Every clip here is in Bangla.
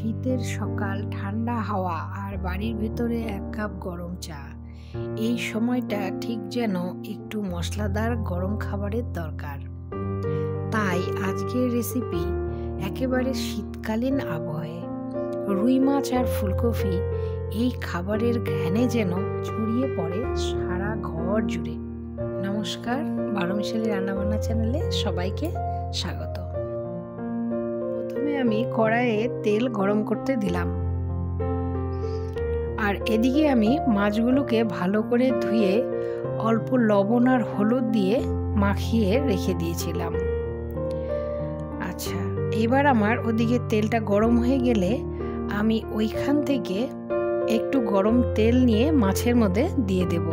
শীতের সকাল, ঠান্ডা হাওয়া আর বাড়ির ভেতরে এক কাপ গরম চা। এই সময়টা ঠিক যেন একটু মশলাদার গরম খাবারের দরকার। তাই আজকের রেসিপি একেবারে শীতকালীন আবহে। রুই মাছ আর ফুলকপি এই খাবারের ঘ্রাণে যেন ছড়িয়ে পড়ে সারা ঘর জুড়ে। নমস্কার, বারোমিশালি রান্নাবান্না চ্যানেলে সবাইকে স্বাগত। প্রথমে আমি কড়াইয়ে তেল গরম করতে দিলাম, আর এদিকে আমি মাছগুলোকে ভালো করে ধুয়ে অল্প লবণ আর হলুদ দিয়ে মাখিয়ে রেখে দিয়েছিলাম। আচ্ছা, এবার আমার ওদিকে তেলটা গরম হয়ে গেলে আমি ওইখান থেকে একটু গরম তেল নিয়ে মাছের মধ্যে দিয়ে দেব।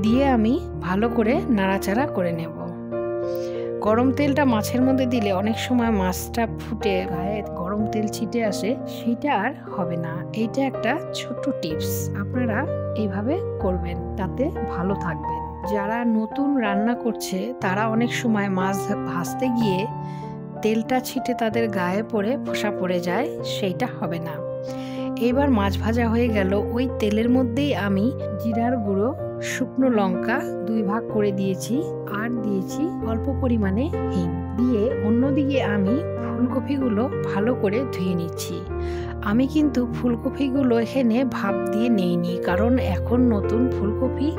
দিয়ে আমি ভালো করে নাড়াচাড়া করে নেব। গরম তেলটা মাছের মধ্যে দিলে অনেক সময় মাছটা ফুটে গায়ে গরম তেল ছিটে আসে, সেটা আর হবে না। এইটা একটা ছোট্ট টিপস, আপনারা এইভাবে করবেন, তাতে ভালো থাকবেন। যারা নতুন রান্না করছে তারা অনেক সময় মাছ ভাজতে গিয়ে তেলটা ছিটে তাদের গায়ে পড়ে ফোসা পড়ে যায়, সেইটা হবে না। এবার মাছ ভাজা হয়ে গেল, ওই তেলের মধ্যেই আমি জিরার গুঁড়ো, শুকনো লঙ্কা 2 ভাগ করে দিয়েছি, আর দিয়েছি অল্প পরিমাণে হিং দিয়ে অন্যদিকে আমি ফুলকপিগুলো ভালো করে ধুয়ে নিচ্ছি। আমি কিন্তু ফুলকপিগুলো এখানে ভাপ দিয়ে নেইনি, কারণ এখন নতুন ফুলকপি,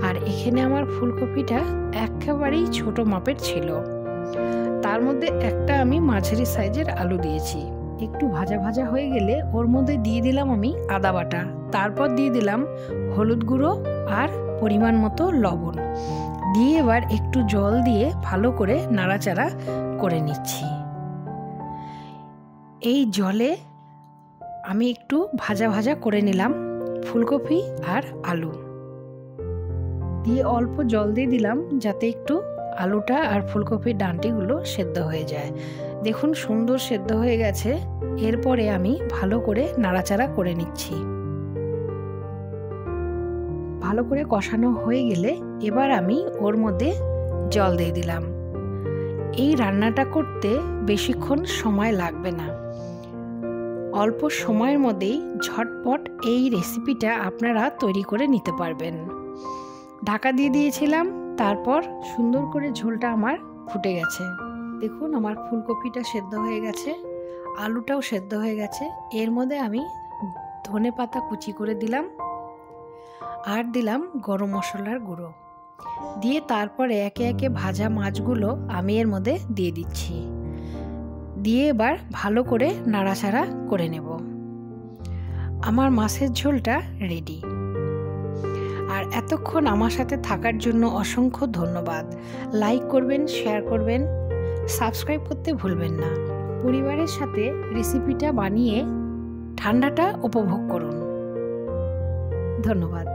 আর এখানে আমার ফুলকপিটা একেবারেই ছোট মাপের ছিল। তার মধ্যে একটা আমি মাঝারি সাইজের আলু দিয়েছি। একটু ভাজা ভাজা হয়ে গেলে ওর মধ্যে দিয়ে দিলাম আমি আদা বাটা, তারপর দিয়ে দিলাম হলুদ গুঁড়ো আর পরিমাণ মতো লবণ দিয়ে এবার একটু জল দিয়ে ভালো করে নাড়াচাড়া করে নিচ্ছি। এই জলে আমি একটু ভাজা ভাজা করে নিলাম ফুলকপি আর আলু দিয়ে, অল্প জল দিয়ে দিলাম যাতে একটু আলুটা আর ফুলকপির ডাঁটিগুলো সেদ্ধ হয়ে যায়। দেখুন সুন্দর সেদ্ধ হয়ে গেছে। এরপরে আমি ভালো করে নাড়াচাড়া করে নিচ্ছি। ভালো করে কষানো হয়ে গেলে এবার আমি ওর মধ্যে জল দিয়ে দিলাম। এই রান্নাটা করতে বেশিক্ষণ সময় লাগবে না, অল্প সময়ের মধ্যেই ঝটপট এই রেসিপিটা আপনারা তৈরি করে নিতে পারবেন। ঢাকা দিয়ে দিয়েছিলাম, তারপর সুন্দর করে ঝোলটা আমার ফুটে গেছে। দেখুন আমার ফুলকপিটা সেদ্ধ হয়ে গেছে, আলুটাও সেদ্ধ হয়ে গেছে। এর মধ্যে আমি ধনেপাতা কুচি করে দিলাম, আর দিলাম গরম মশলার গুঁড়ো দিয়ে, তারপরে একে একে ভাজা মাছগুলো আমি এর মধ্যে দিয়ে দিচ্ছি। দিয়ে এবার ভালো করে নাড়াচাড়া করে নেব। আমার মাছের ঝোলটা রেডি। আর এতক্ষণ আমার সাথে থাকার জন্য অসংখ্য ধন্যবাদ। লাইক করবেন, শেয়ার করবেন, সাবস্ক্রাইব করতে ভুলবেন না। পরিবারের সাথে রেসিপিটা বানিয়ে ঠান্ডাটা উপভোগ করুন। ধন্যবাদ।